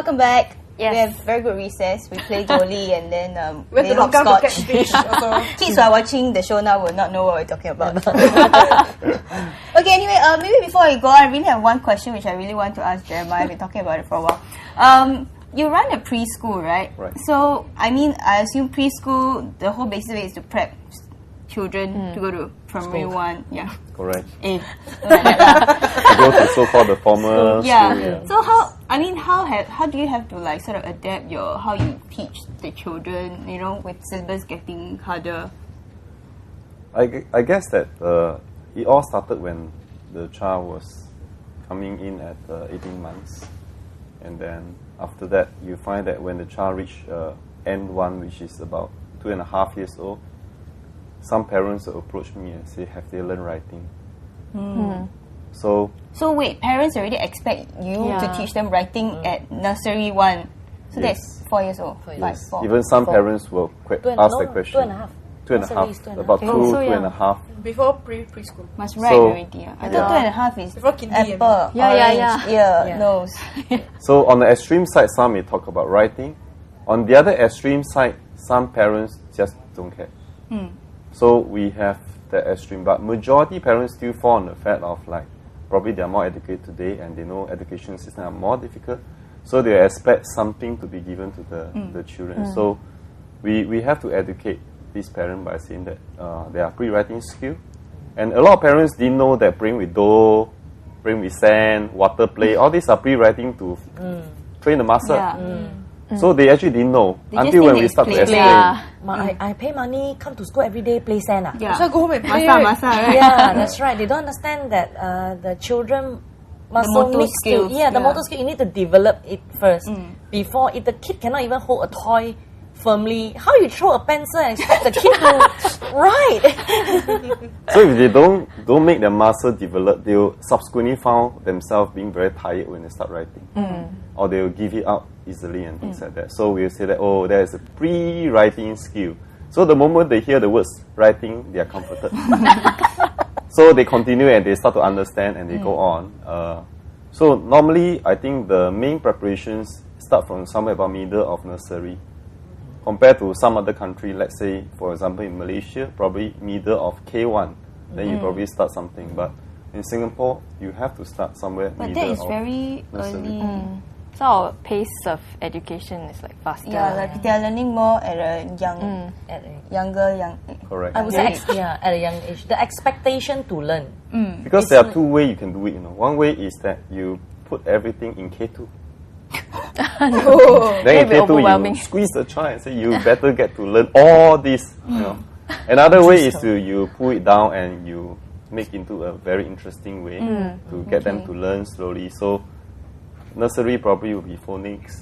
welcome back. Yes. We have very good recess. We play Jolie and then We have play to look down to hopscotch. catfish also. Kids who are watching the show now will not know what we're talking about. Okay, anyway, maybe before I go, I really have one question which I really want to ask Jeremiah. I've been talking about it for a while. You run a preschool, right? Right. So, I mean, I assume preschool, the whole basis of it is to prep children to go to primary one. Yeah. Correct. Eh. To go to so-called the formal Yeah. school. Yeah. So how do you have to like sort of adapt how you teach the children, with syllabus getting harder? I guess that it all started when the child was coming in at 18 months. And then after that, you find that when the child reached N1, which is about 2.5 years old, some parents will approach me and say, have they learned writing? So wait, parents already expect you to teach them writing at nursery 1. So Yes. that's 4 years old. yes, Four. even some parents will ask the question. 2.5. 2.5. Nursery is 2.5. About Oh, so young. 2.5. Before preschool. Must write So- already. I thought 2.5 is Before kindy, I mean. apple, Yeah, orange, ear, Yeah. nose. So on the extreme side, some may talk about writing. On the other extreme side, some parents just don't care. So we have the extreme, but majority parents still fall on the fact of probably they are more educated today and they know education system are more difficult. So they expect something to be given to the children. So we have to educate this parent by saying that there are pre-writing skill. And a lot of parents didn't know that playing with dough, playing with sand, water play, all these are pre-writing to train the muscle. Yeah. So they actually didn't know They just until think when they we start to play. explain. Yeah. I pay money, come to school every day, play sand. Yeah. So go home and play. Masa, right? Yeah, that's right. They don't understand that the children muscle motor needs skills, to, the yeah. motor skill, you need to develop it first. Before, if the kid cannot even hold a toy firmly, how you throw a pencil and expect the kid to write? So if they don't make their muscle develop, they will subsequently found themselves being very tired when they start writing. Or they will give it up easily and things like that. So we'll say that, there is a pre-writing skill. So the moment they hear the words writing, they are comforted. So they continue and they start to understand and they go on. So normally, I think the main preparations start from somewhere about middle of nursery. Compared to some other country, let's say, for example, in Malaysia, probably middle of K1, then you probably start something. But in Singapore, you have to start somewhere But middle that is of very nursery. early. So our pace of education is faster. Yeah, like they're learning more at a younger. Correct. I would say, at a young age, the expectation to learn. Because there are two ways you can do it. One way is that you put everything in K2. Then in That'd be K2 overwhelming. you squeeze the child and say you better get to learn all this. Another way is you pull it down and you make into a very interesting way to get them to learn slowly. So nursery probably will be phonics,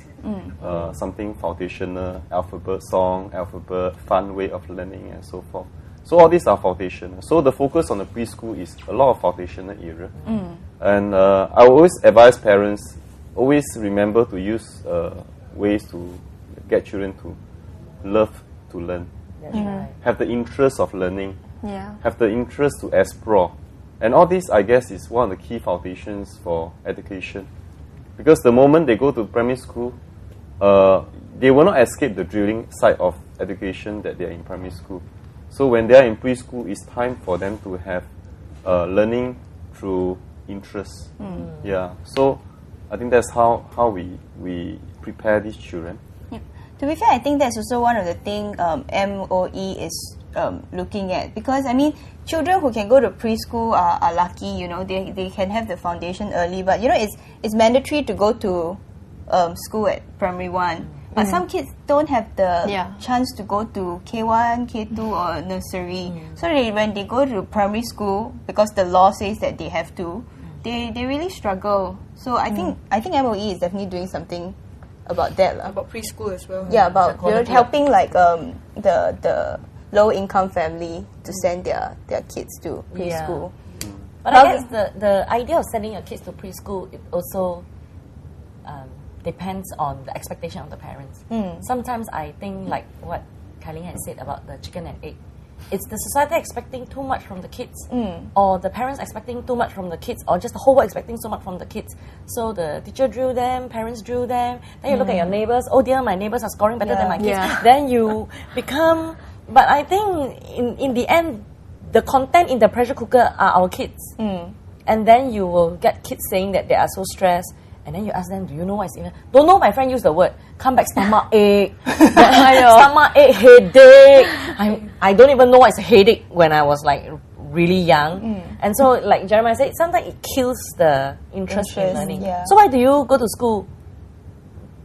something foundational, alphabet, song, alphabet, fun way of learning and so forth. So all these are foundational. So the focus on the preschool is a lot of foundational area. And I always advise parents, always remember to use ways to get children to love to learn. That's right. Have the interest of learning. Yeah. Have the interest to explore. And all this, I guess, is one of the key foundations for education. Because the moment they go to primary school, they will not escape the drilling side of education that they are in primary school. So when they are in preschool, it's time for them to have learning through interest. Yeah. So I think that's how we prepare these children. To be fair, I think that's also one of the things MOE is looking at. Because, I mean, children who can go to preschool are lucky, they can have the foundation early. But, it's mandatory to go to school at primary 1. But some kids don't have the chance to go to K1, K2 or nursery. So when they go to primary school, because the law says that they have to, they really struggle. So I think MOE is definitely doing something about that. About preschool as well. Yeah, about helping the low income family to send their kids to preschool. But I guess the idea of sending your kids to preschool, it also depends on the expectation of the parents. Sometimes I think like what Kai Ling had said about the chicken and egg. it's the society expecting too much from the kids, or the parents expecting too much from the kids, or just the whole world expecting so much from the kids. So the teacher drill them, parents drill them. Then you look at your neighbors. Oh dear, my neighbors are scoring better than my kids. Yeah. Then you become. But I think in the end, the content in the pressure cooker are our kids. And then you will get kids saying that they are so stressed. And then you ask them, do you know what is in it? Don't know, my friend used the word. Come back, stomach ache. Stomach ache, headache. I don't even know what is a headache when I was like really young. And so, like Jeremiah said, sometimes it kills the interest in learning. Yeah. So why do you go to school?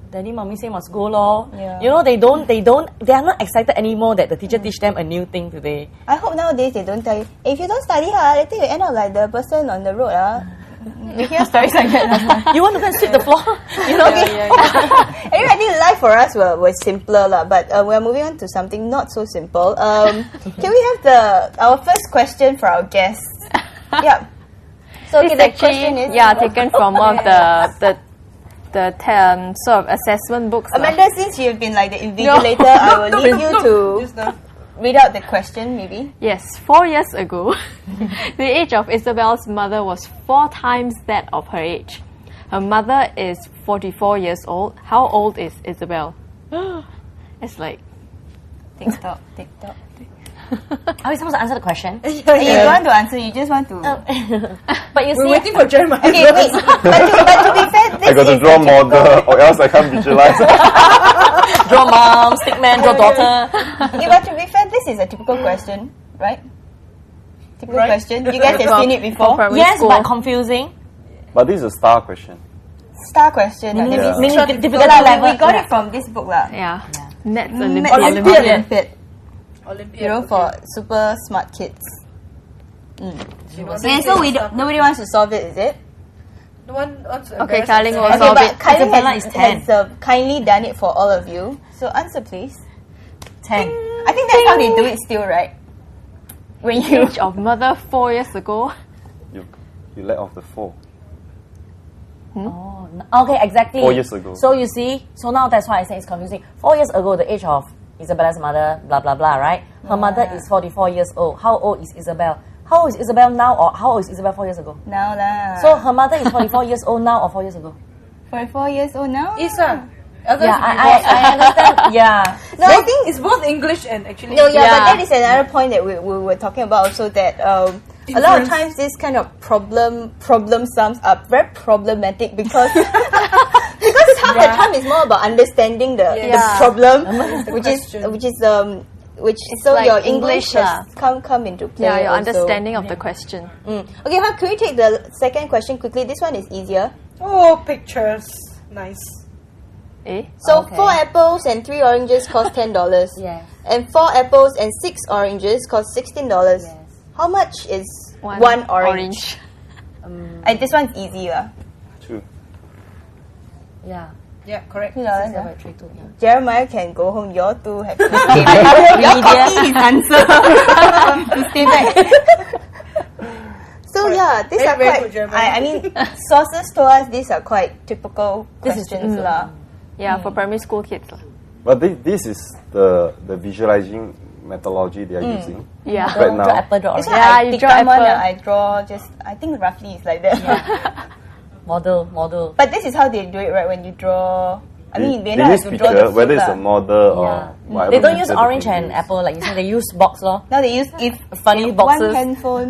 Daddy, mommy say must go lor. Yeah. You know, they are not excited anymore that the teacher teach them a new thing today. I hope nowadays they don't tell you, if you don't study hard, later you end up like the person on the road. You hear stories like that. You want to go and sweep the floor? You know? Anyway, I think life for us was simpler, but we're moving on to something not so simple. Can we have our first question for our guests? Yeah. So This the question is taken from one of the sort of assessment books. Amanda, since you've been like the invigilator, I will leave you to read out the question, maybe. Yes, 4 years ago, the age of Isabel's mother was 4 times that of her age. Her mother is 44 years old. How old is Isabel? It's like... TikTok. Are we supposed to answer the question? You don't want to answer, you just want to... But you We're see, waiting for Jeremiah. Okay, wait. But to be fair, this I got to is draw a typical- model, or else I can't visualize. draw mom, stick man, draw daughter. Yeah, but to be fair, this is a typical question, right? Typical question. You guys have seen it before. primary Yes, school. but confusing. But this is a star question. Star question. Meaning, That means meaning difficulty yeah, level. we got it from this book lah. Yeah. Nets Olympiad. Olympiad. You know, for super smart kids. She was Okay, so nobody wants to solve it, is it? No one wants to Okay, embarrass Kai Ling will herself. solve but it. Kai Ling Isabella has, is 10. has kindly done it for all of you. So answer, please. 10. I think that's how they do it still, right? When you... Age of mother 4 years ago. You let off the 4. Oh, okay, exactly. 4 years ago. So you see, so now that's why I say it's confusing. 4 years ago, the age of Isabella's mother, blah, blah, blah, right? Her mother is 44 years old. How old is Isabel? How old is Isabel now, or how old is Isabel 4 years ago? Now lah. So her mother is 44 years old now or 4 years ago? 44 years old now? Isa. Yeah, I understand. Yeah. No, I think... It's both English and actually. No, yeah, Yeah. but that is another point that we were talking about also, that a lot of times this kind of problem sums are very problematic because half the time it's more about understanding the problem, which so like your English English has come into play. Yeah, your also. understanding of the question. Okay, can we take the second question quickly? This one is easier. Oh, pictures. Nice. So Okay. 4 apples and 3 oranges cost $10. Yes. And 4 apples and 6 oranges cost $16. Yes. How much is One one orange? This one's easy lah. 2. Yeah. Yeah, correct. $2, This is ah. about 3 2. Yeah. Jeremiah can go home. You two have to stay back. You copy his answer. To stay back. So yeah, these Very, are very quite. good, Jeremiah. I mean, sources told us these are quite typical This is questions lah. Yeah, for primary school kids. But this is the visualizing methodology they are using. Yeah. Right now. Draw apple, draw This orange. one Yeah, I you pick draw up one. apple. I draw just. I think roughly it's like that. Model. But this is how they do it, right? When you draw. I mean, They they don't have use to draw picture, the whether fruit it's a lah. model or Yeah. whatever. They don't use picture they orange can and use. apple, like you said, they use box lor. Now they use if Funny if boxes. one handphone,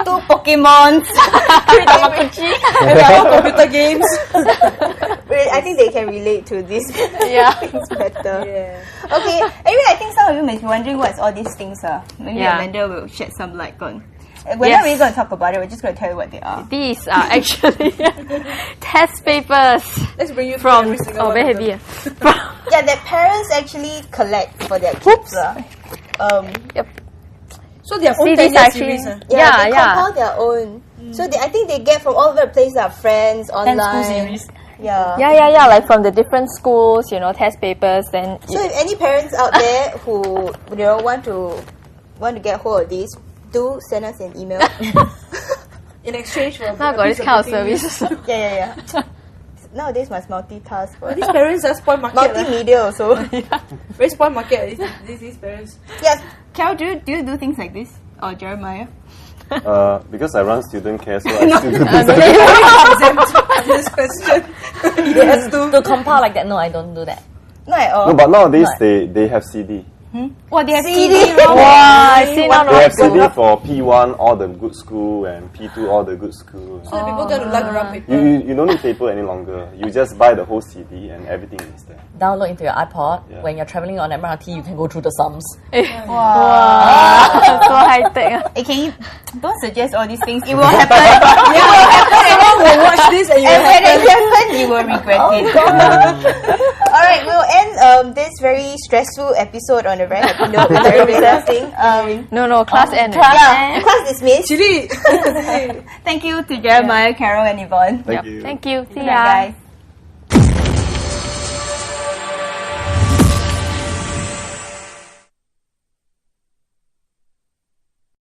two Pokemons. Computer games. I think they can relate to this. Yeah. Things better. Yeah. Okay. Anyway, I think some of you may be wondering what all these things are. Maybe Yeah. Amanda will shed some light on. We're not really going to talk about it. We're just going to tell you what they are. These are actually test papers Let's bring you from... through every single Oh, one very of them. heavy. From, Yeah, that parents actually collect for their kids. yep. So their own See, 10 these year are series. actually... They compile their own. So I think they get from all over the place, friends, 10 online. school series. Yeah. Yeah, like from the different schools, test papers, then... So if any parents out there who want to get hold of these, do send us an email. In exchange for now a got piece this kind of cooking. service. Yeah. Nowadays must multitask. But these parents are spoil market. Multimedia also. Very spoil market. These parents. Yeah. Karyl, do you do things like this? Or Jeremiah? Because I run student care, so I still do this. This question. He has to. To compile like that, no, I don't do that. Not at all. No, but nowadays they have CD. Well, they have CD. Wow, I see now. They have CD for P1, all the good school, and P2, all the good school. So the people going to lug around paper. You don't need paper any longer. You just buy the whole CD and everything is there. Download into your iPod. Yeah. When you're traveling on MRT, you can go through the sums. Wow, so high tech. Hey, can you don't suggest all these things? It will happen. It will happen. Someone will watch this and you And will when have it happens, you will regret it. All right, we'll end this very stressful episode on a very happy note with a relaxing. No, class end. Class dismissed. Chili. Thank you to Jeremiah, Karyl, and Yvonne. Thank you. Thank you. See Good ya. night, guys.